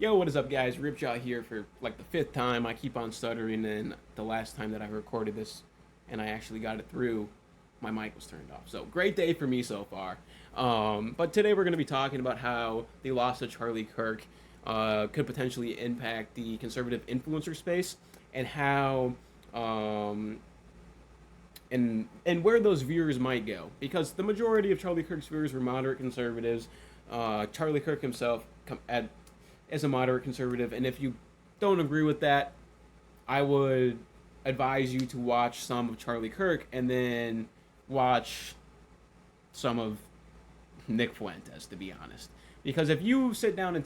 Yo, what is up, guys? Ripjaw here for like the fifth time. I keep on stuttering, and the last time that I recorded this and I actually got it through, my mic was turned off. So, great day for me so far. But today we're going to be talking about how the loss of Charlie Kirk could potentially impact the conservative influencer space and how. And where those viewers might go, because the majority of Charlie Kirk's viewers were moderate conservatives. Charlie Kirk himself is a moderate conservative, and if you don't agree with that, I would advise you to watch some of Charlie Kirk and then watch some of Nick Fuentes, to be honest. Because if you sit down and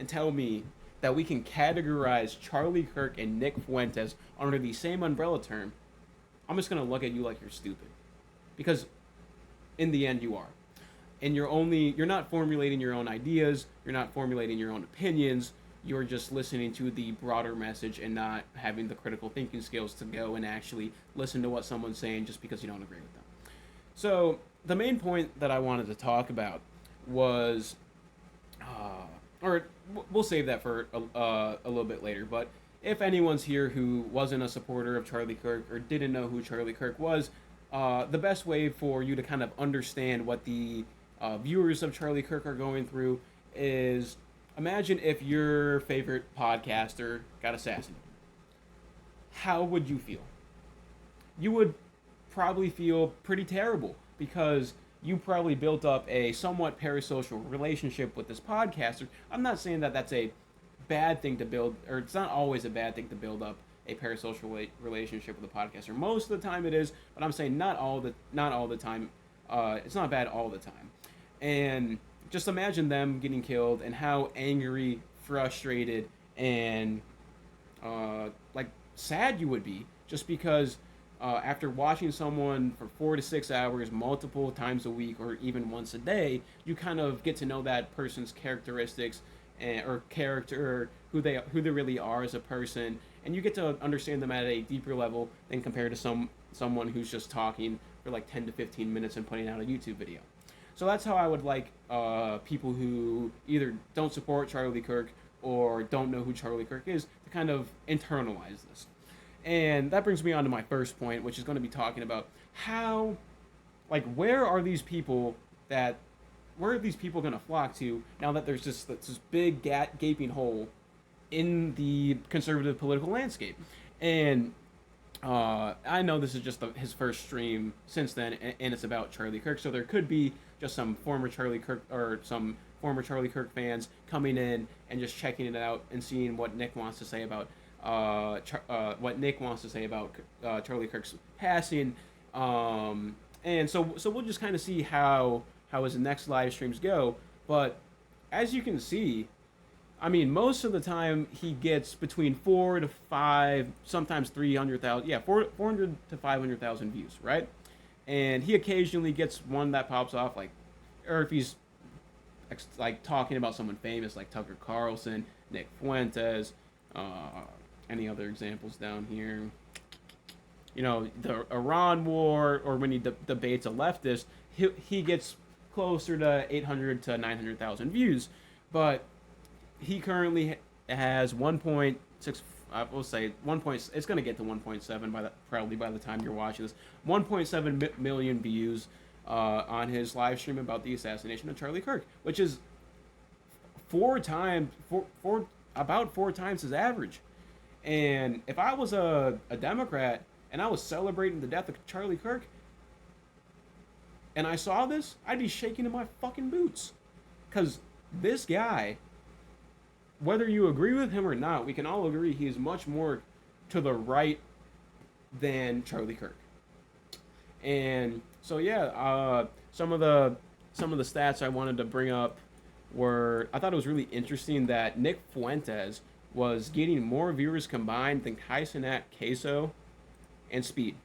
tell me that we can categorize Charlie Kirk and Nick Fuentes under the same umbrella term, I'm just gonna look at you like you're stupid. Because in the end you are. And you're not formulating your own ideas, you're not formulating your own opinions, you're just listening to the broader message and not having the critical thinking skills to go and actually listen to what someone's saying just because you don't agree with them. So the main point that I wanted to talk about was, or we'll save that for a little bit later, but if anyone's here who wasn't a supporter of Charlie Kirk or didn't know who Charlie Kirk was, the best way for you to kind of understand what the viewers of Charlie Kirk are going through is, imagine if your favorite podcaster got assassinated. How would you feel? You would probably feel pretty terrible because you probably built up a somewhat parasocial relationship with this podcaster. I'm not saying that that's a bad thing to build, or it's not always a bad thing to build up a parasocial relationship with a podcaster. Most of the time it is, but I'm saying not all the time. It's not bad all the time. And just imagine them getting killed and how angry, frustrated, and like sad you would be, just because after watching someone for 4 to 6 hours multiple times a week or even once a day, you kind of get to know that person's characteristics or character, who they really are as a person, and you get to understand them at a deeper level than compared to someone who's just talking for like 10 to 15 minutes and putting out a YouTube video. So that's how I would like people who either don't support Charlie Kirk or don't know who Charlie Kirk is to kind of internalize this. And that brings me on to my first point, which is going to be talking about how, like, where are these people going to flock to now that there's just this big gaping hole in the conservative political landscape? And I know this is just his first stream since then, and it's about Charlie Kirk, so there could be just some former Charlie Kirk fans coming in and just checking it out and seeing what Nick wants to say about Charlie Kirk's passing. And so we'll just kind of see how his next live streams go. But as you can see, I mean, most of the time he gets between 4 to 5, sometimes 300,000, 400 to 500,000 views, right? And he occasionally gets one that pops off, like, or if he's like talking about someone famous like Tucker Carlson, Nick Fuentes, any other examples down here? You know, the Iran war, or when he debates a leftist, he gets closer to 800 to 900,000 views, but he currently has 1.6. I will say 1. It's going to get to 1.7 probably by the time you're watching this. 1.7 million views on his live stream about the assassination of Charlie Kirk, which is about 4 times his average. And if I was a Democrat and I was celebrating the death of Charlie Kirk, and I saw this, I'd be shaking in my fucking boots. Because this guy, whether you agree with him or not, we can all agree he is much more to the right than Charlie Kirk. And so yeah, some of the stats I wanted to bring up were, I thought it was really interesting that Nick Fuentes was getting more viewers combined than Kai Cenat, Queso, and Speed.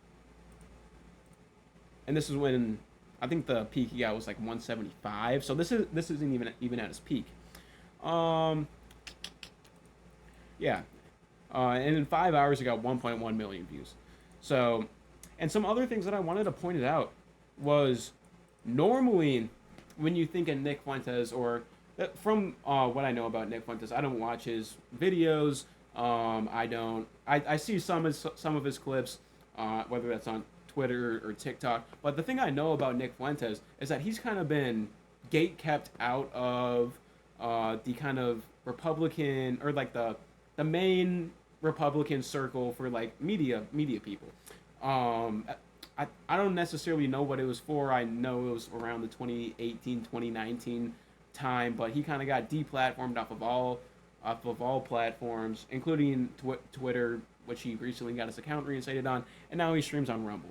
And this is when I think the peak he got was like 175. So this isn't even at his peak. Yeah. And in 5 hours, he got 1.1 million views. So, and some other things that I wanted to point it out was, normally when you think of Nick Fuentes or From what I know about Nick Fuentes, I don't watch his videos. I don't. I see some of his clips, whether that's on Twitter or TikTok. But the thing I know about Nick Fuentes is that he's kind of been gate kept out of the kind of Republican, or like the main Republican circle for like media people. Um, I don't necessarily know what it was for. I know it was around the 2018 2019 time, but he kind of got deplatformed off of all platforms, including Twitter, which he recently got his account reinstated on, and now he streams on Rumble.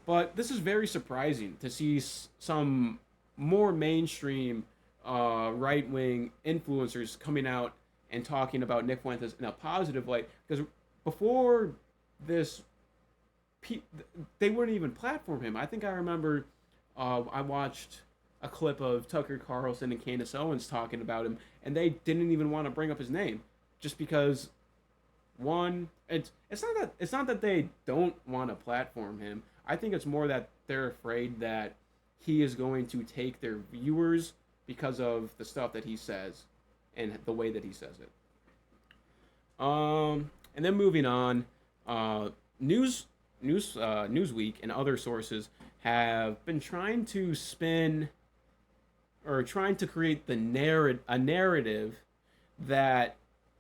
But this is very surprising to see some more mainstream right wing influencers coming out and talking about Nick Fuentes in a positive light. Because before this, they wouldn't even platform him. I think I remember I watched a clip of Tucker Carlson and Candace Owens talking about him, and they didn't even want to bring up his name, just because one, it's not that they don't want to platform him. I think it's more that they're afraid that he is going to take their viewers because of the stuff that he says and the way that he says it. And then moving on, Newsweek and other sources have been trying to spin, or trying to create a narrative that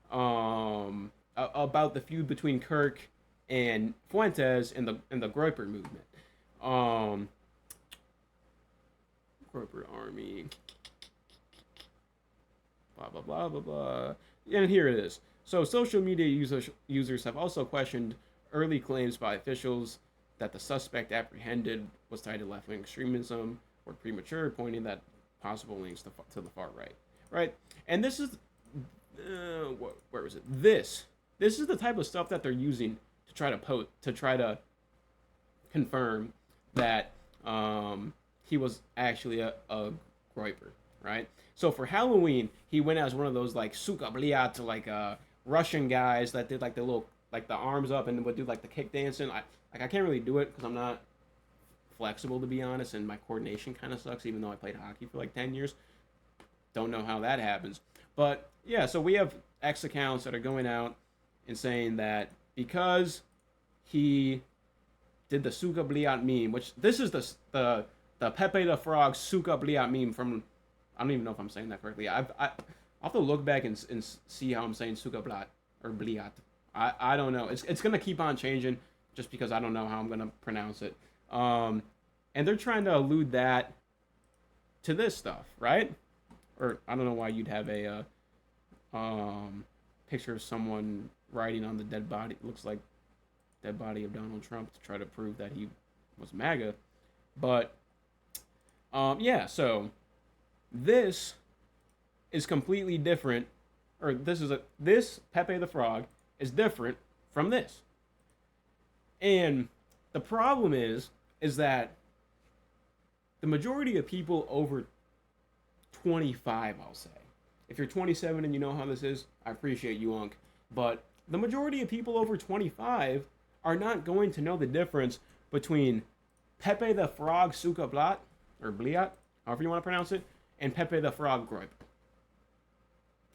about the feud between Kirk and Fuentes in the Groyper movement. Groyper Army. Blah blah blah blah blah. And here it is. So social media users have also questioned early claims by officials that the suspect apprehended was tied to left-wing extremism or premature, pointing that possible links to the far right. Right, and this is where was it? This is the type of stuff that they're using to try to confirm that he was actually a Groyper, right? So for Halloween, he went as one of those like suka bliat, like Russian guys that did like the little, like the arms up and would do like the kick dancing. I can't really do it because I'm not flexible, to be honest, and my coordination kind of sucks. Even though I played hockey for like 10 years, don't know how that happens. But yeah, so we have X accounts that are going out and saying that because he did the Suka Bliat meme, which this is the Pepe the Frog Suka Bliat meme from, I don't even know if I'm saying that correctly. I'll have to look back and see how I'm saying Suka Bliat or Bliat. I don't know. It's gonna keep on changing just because I don't know how I'm gonna pronounce it. And they're trying to allude that to this stuff, right? Or I don't know why you'd have a picture of someone riding on the dead body, looks like dead body of Donald Trump, to try to prove that he was MAGA. But yeah, so this is completely different, or this Pepe the Frog is different from this. And the problem is that the majority of people over 25, I'll say. If you're 27 and you know how this is, I appreciate you, Unc. But the majority of people over 25 are not going to know the difference between Pepe the Frog Suka Blat, or Bliat, however you want to pronounce it, and Pepe the Frog Groyper.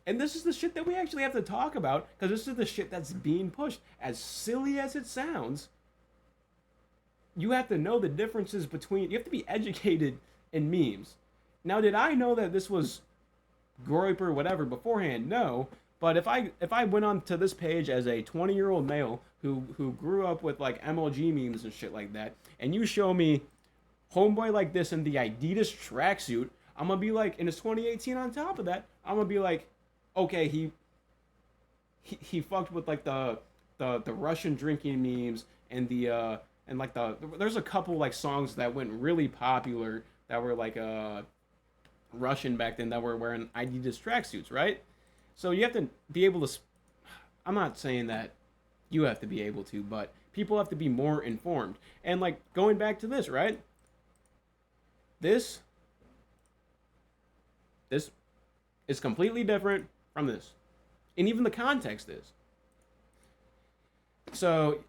And this is the shit that we actually have to talk about, because this is the shit that's being pushed. As silly as it sounds, you have to know the differences between, you have to be educated in memes. Now, did I know that this was Groyper, whatever, beforehand? No. But if I went on to this page as a 20-year-old male who grew up with like MLG memes and shit like that, and you show me homeboy like this in the Adidas tracksuit, I'm gonna be like, and it's 2018 on top of that, I'm gonna be like, okay, he fucked with like the Russian drinking memes and and like there's a couple like songs that went really popular that were like Russian back then that were wearing Adidas tracksuits, right? So you have to be able to. I'm not saying that you have to be able to, but people have to be more informed. And like going back to this, right? This is completely different from this, and even the context is. So,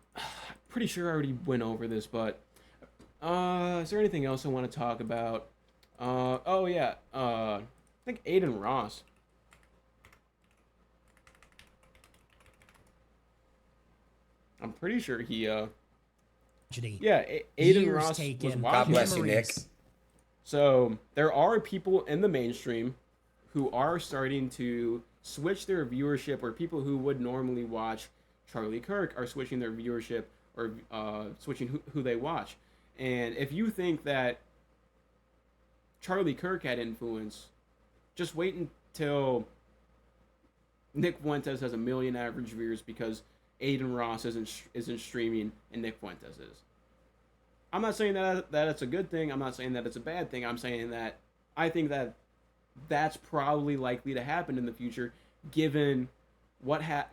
pretty sure I already went over this, but is there anything else I want to talk about? Oh yeah. I think Aiden Ross. I'm pretty sure he, yeah, Aiden Ross was watching. God bless you, Nick. So there are people in the mainstream who are starting to switch their viewership, or people who would normally watch Charlie Kirk are switching their viewership, or switching who they watch. And if you think that Charlie Kirk had influence, just wait until Nick Fuentes has 1 million average viewers because Aiden Ross isn't streaming and Nick Fuentes is. I'm not saying that it's a good thing. I'm not saying that it's a bad thing. I'm saying that I think that that's probably likely to happen in the future, given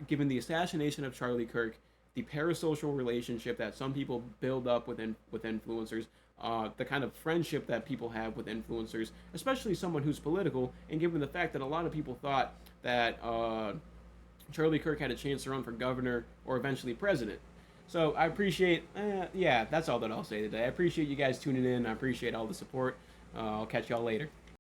given the assassination of Charlie Kirk, the parasocial relationship that some people build up with influencers, the kind of friendship that people have with influencers, especially someone who's political, and given the fact that a lot of people thought that Charlie Kirk had a chance to run for governor or eventually president. So I appreciate, yeah, that's all that I'll say today. I appreciate you guys tuning in. I appreciate all the support. I'll catch y'all later.